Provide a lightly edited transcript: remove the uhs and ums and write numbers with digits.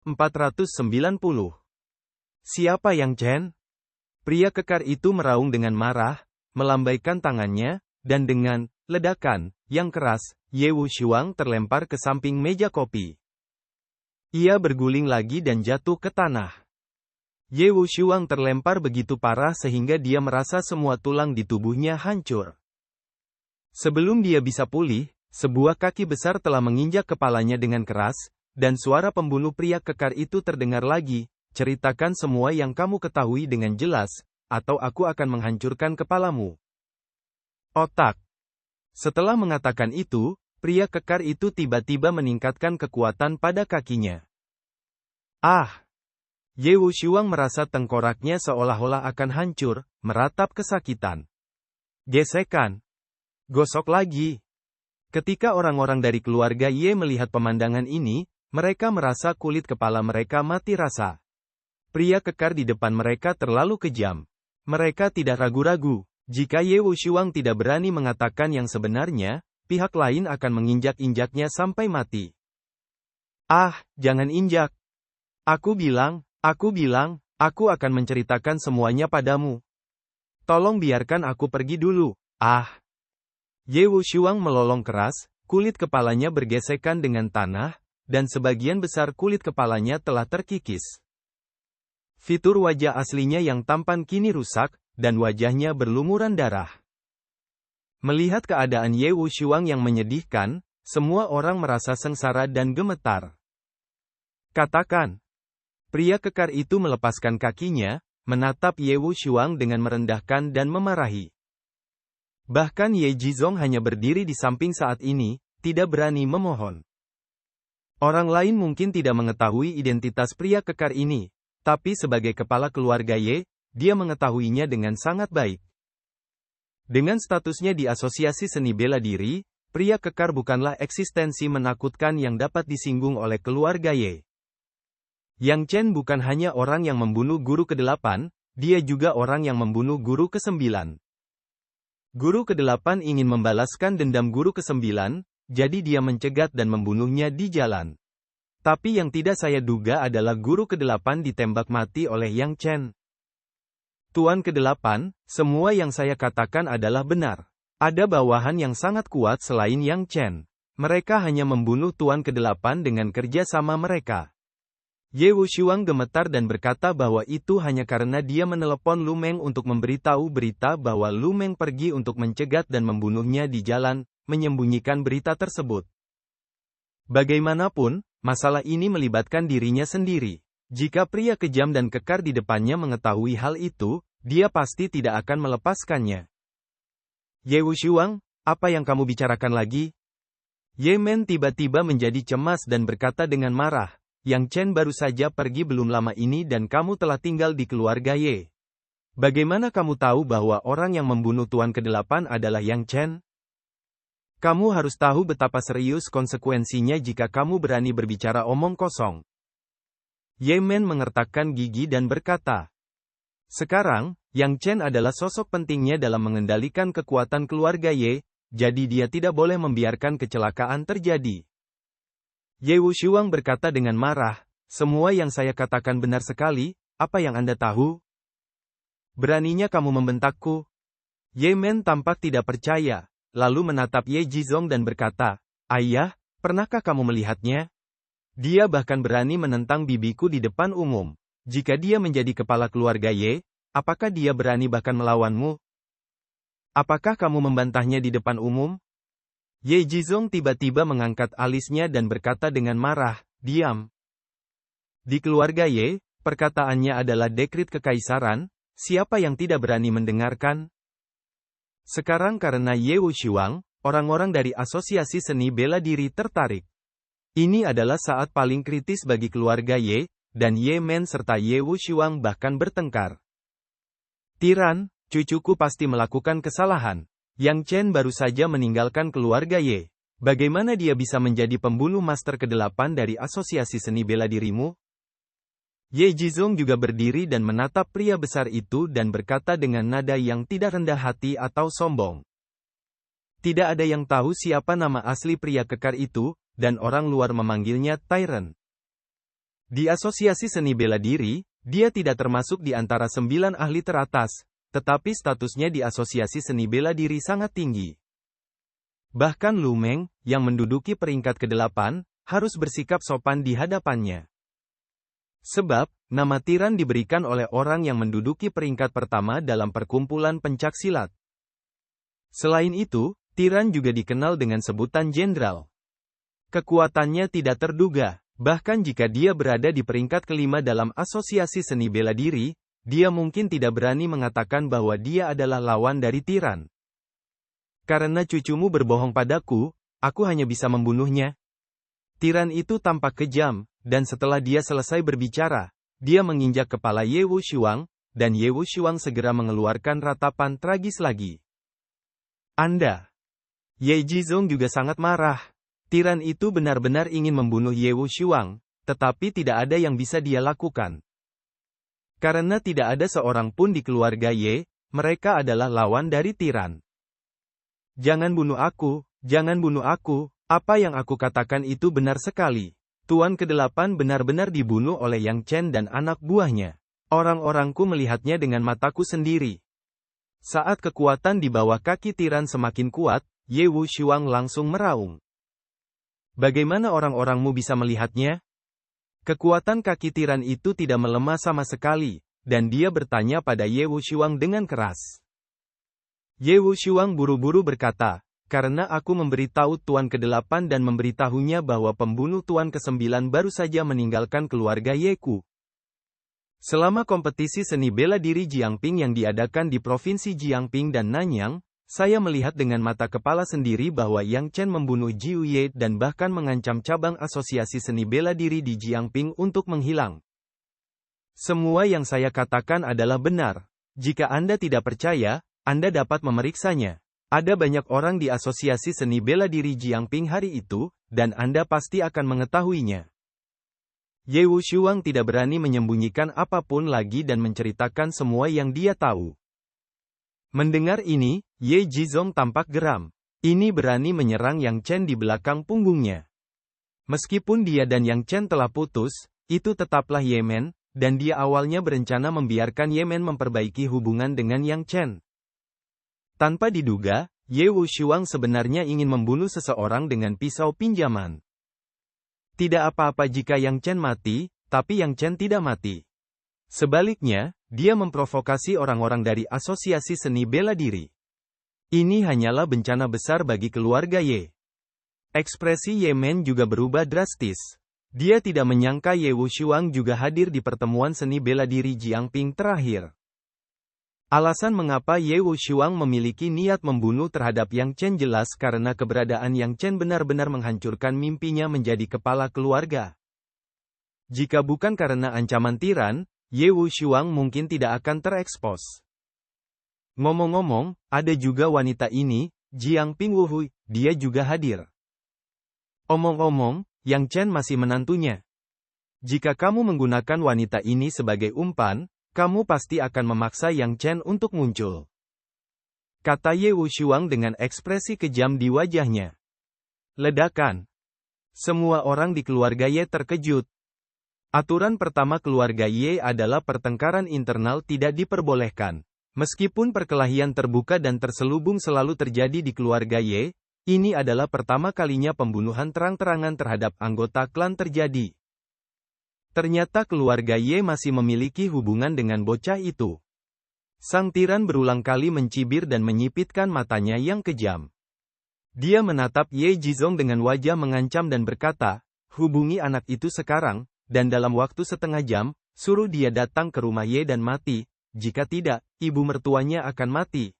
490. Siapa yang Chen? Pria kekar itu meraung dengan marah, melambaikan tangannya, dan dengan ledakan yang keras, Ye Wushuang terlempar ke samping meja kopi. Ia berguling lagi dan jatuh ke tanah. Ye Wushuang terlempar begitu parah sehingga dia merasa semua tulang di tubuhnya hancur. Sebelum dia bisa pulih, sebuah kaki besar telah menginjak kepalanya dengan keras, dan suara pembunuh pria kekar itu terdengar lagi. Ceritakan semua yang kamu ketahui dengan jelas, atau aku akan menghancurkan kepalamu. Otak. Setelah mengatakan itu, pria kekar itu tiba-tiba meningkatkan kekuatan pada kakinya. Ah! Ye Wushuang merasa tengkoraknya seolah-olah akan hancur, meratap kesakitan. Gesekan. Gosok lagi. Ketika orang-orang dari keluarga Ye melihat pemandangan ini, mereka merasa kulit kepala mereka mati rasa. Pria kekar di depan mereka terlalu kejam. Mereka tidak ragu-ragu. Jika Ye Wushuang tidak berani mengatakan yang sebenarnya, pihak lain akan menginjak-injaknya sampai mati. Ah, jangan injak. Aku bilang, aku akan menceritakan semuanya padamu. Tolong biarkan aku pergi dulu. Ah. Ye Wushuang melolong keras, kulit kepalanya bergesekan dengan tanah, dan sebagian besar kulit kepalanya telah terkikis. Fitur wajah aslinya yang tampan kini rusak, dan wajahnya berlumuran darah. Melihat keadaan Ye Wushuang yang menyedihkan, semua orang merasa sengsara dan gemetar. Katakan. Pria kekar itu melepaskan kakinya, menatap Ye Wushuang dengan merendahkan dan memarahi. Bahkan Ye Jizong hanya berdiri di samping saat ini, tidak berani memohon. Orang lain mungkin tidak mengetahui identitas pria kekar ini. Tapi sebagai kepala keluarga Ye, dia mengetahuinya dengan sangat baik. Dengan statusnya di Asosiasi Seni Bela Diri, pria kekar bukanlah eksistensi menakutkan yang dapat disinggung oleh keluarga Ye. Yang Chen bukan hanya orang yang membunuh guru ke-8, dia juga orang yang membunuh guru ke-9. Guru ke-8 ingin membalaskan dendam guru ke-9, jadi dia mencegat dan membunuhnya di jalan. Tapi yang tidak saya duga adalah guru ke-8 ditembak mati oleh Yang Chen. Tuan ke-8, semua yang saya katakan adalah benar. Ada bawahan yang sangat kuat selain Yang Chen. Mereka hanya membunuh Tuan ke-8 dengan kerja sama mereka. Ye Wushuang gemetar dan berkata bahwa itu hanya karena dia menelepon Lu Meng untuk memberitahu berita bahwa Lu Meng pergi untuk mencegat dan membunuhnya di jalan, menyembunyikan berita tersebut. Bagaimanapun, masalah ini melibatkan dirinya sendiri. Jika pria kejam dan kekar di depannya mengetahui hal itu, dia pasti tidak akan melepaskannya. Ye Wushuang, apa yang kamu bicarakan lagi? Ye Men tiba-tiba menjadi cemas dan berkata dengan marah, Yang Chen baru saja pergi belum lama ini dan kamu telah tinggal di keluarga Ye. Bagaimana kamu tahu bahwa orang yang membunuh Tuan ke-8 adalah Yang Chen? Kamu harus tahu betapa serius konsekuensinya jika kamu berani berbicara omong kosong. Ye Men mengertakkan gigi dan berkata, sekarang, Yang Chen adalah sosok pentingnya dalam mengendalikan kekuatan keluarga Ye, jadi dia tidak boleh membiarkan kecelakaan terjadi. Ye Wushuang berkata dengan marah, semua yang saya katakan benar sekali, apa yang Anda tahu? Beraninya kamu membentakku? Ye Men tampak tidak percaya. Lalu menatap Ye Jizong dan berkata, ayah, pernahkah kamu melihatnya? Dia bahkan berani menentang bibiku di depan umum. Jika dia menjadi kepala keluarga Ye, apakah dia berani bahkan melawanmu? Apakah kamu membantahnya di depan umum? Ye Jizong tiba-tiba mengangkat alisnya dan berkata dengan marah, diam. Di keluarga Ye, perkataannya adalah dekrit kekaisaran, siapa yang tidak berani mendengarkan? Sekarang karena Ye Wushuang, orang-orang dari Asosiasi Seni Bela Diri tertarik. Ini adalah saat paling kritis bagi keluarga Ye, dan Ye Men serta Ye Wushuang bahkan bertengkar. Tiran, cucuku pasti melakukan kesalahan. Yang Chen baru saja meninggalkan keluarga Ye. Bagaimana dia bisa menjadi pembunuh master ke-8 dari Asosiasi Seni Bela Dirimu? Ye Jizong juga berdiri dan menatap pria besar itu dan berkata dengan nada yang tidak rendah hati atau sombong. Tidak ada yang tahu siapa nama asli pria kekar itu, dan orang luar memanggilnya Tyrant. Di Asosiasi Seni Bela Diri, dia tidak termasuk di antara 9 ahli teratas, tetapi statusnya di Asosiasi Seni Bela Diri sangat tinggi. Bahkan Lu Meng, yang menduduki peringkat ke-8, harus bersikap sopan di hadapannya. Sebab, nama tiran diberikan oleh orang yang menduduki peringkat pertama dalam perkumpulan pencak silat. Selain itu, tiran juga dikenal dengan sebutan jenderal. Kekuatannya tidak terduga, bahkan jika dia berada di peringkat ke-5 dalam Asosiasi Seni Bela Diri, dia mungkin tidak berani mengatakan bahwa dia adalah lawan dari tiran. Karena cucumu berbohong padaku, aku hanya bisa membunuhnya. Tiran itu tampak kejam, dan setelah dia selesai berbicara, dia menginjak kepala Ye Wushuang, dan Ye Wushuang segera mengeluarkan ratapan tragis lagi. Anda. Ye Jizong juga sangat marah. Tiran itu benar-benar ingin membunuh Ye Wushuang, tetapi tidak ada yang bisa dia lakukan. Karena tidak ada seorang pun di keluarga Ye, mereka adalah lawan dari tiran. Jangan bunuh aku, jangan bunuh aku, apa yang aku katakan itu benar sekali. Tuan ke-8 benar-benar dibunuh oleh Yang Chen dan anak buahnya. Orang-orangku melihatnya dengan mataku sendiri. Saat kekuatan di bawah kaki tiran semakin kuat, Ye Wushuang langsung meraung. Bagaimana orang-orangmu bisa melihatnya? Kekuatan kaki tiran itu tidak melemah sama sekali, dan dia bertanya pada Ye Wushuang dengan keras. Ye Wushuang buru-buru berkata, karena aku memberitahu Tuan ke-8 dan memberitahunya bahwa pembunuh Tuan ke-9 baru saja meninggalkan keluarga Yeku. Selama kompetisi seni bela diri Jiangping yang diadakan di Provinsi Jiangping dan Nanyang, saya melihat dengan mata kepala sendiri bahwa Yang Chen membunuh Jiu Ye dan bahkan mengancam cabang Asosiasi Seni Bela Diri di Jiangping untuk menghilang. Semua yang saya katakan adalah benar. Jika Anda tidak percaya, Anda dapat memeriksanya. Ada banyak orang di Asosiasi Seni Bela Diri Jiangping hari itu, dan Anda pasti akan mengetahuinya. Ye Wushuang tidak berani menyembunyikan apapun lagi dan menceritakan semua yang dia tahu. Mendengar ini, Ye Jizong tampak geram. Ini berani menyerang Yang Chen di belakang punggungnya. Meskipun dia dan Yang Chen telah putus, itu tetaplah Yemen, dan dia awalnya berencana membiarkan Yemen memperbaiki hubungan dengan Yang Chen. Tanpa diduga, Ye Wushuang sebenarnya ingin membunuh seseorang dengan pisau pinjaman. Tidak apa-apa jika Yang Chen mati, tapi Yang Chen tidak mati. Sebaliknya, dia memprovokasi orang-orang dari Asosiasi Seni Bela Diri. Ini hanyalah bencana besar bagi keluarga Ye. Ekspresi Ye Men juga berubah drastis. Dia tidak menyangka Ye Wushuang juga hadir di pertemuan seni bela diri Jiangping terakhir. Alasan mengapa Ye Wushuang memiliki niat membunuh terhadap Yang Chen jelas karena keberadaan Yang Chen benar-benar menghancurkan mimpinya menjadi kepala keluarga. Jika bukan karena ancaman tiran, Ye Wushuang mungkin tidak akan terekspos. Ngomong-ngomong, ada juga wanita ini, Jiangping Wuhui, dia juga hadir. Omong-omong, Yang Chen masih menantunya. Jika kamu menggunakan wanita ini sebagai umpan, kamu pasti akan memaksa Yang Chen untuk muncul. Kata Ye Wushuang dengan ekspresi kejam di wajahnya. Ledakan. Semua orang di keluarga Ye terkejut. Aturan pertama keluarga Ye adalah pertengkaran internal tidak diperbolehkan. Meskipun perkelahian terbuka dan terselubung selalu terjadi di keluarga Ye, ini adalah pertama kalinya pembunuhan terang-terangan terhadap anggota klan terjadi. Ternyata keluarga Ye masih memiliki hubungan dengan bocah itu. Sang tiran berulang kali mencibir dan menyipitkan matanya yang kejam. Dia menatap Ye Jizong dengan wajah mengancam dan berkata, hubungi anak itu sekarang, dan dalam waktu setengah jam, suruh dia datang ke rumah Ye dan mati, jika tidak, ibu mertuanya akan mati.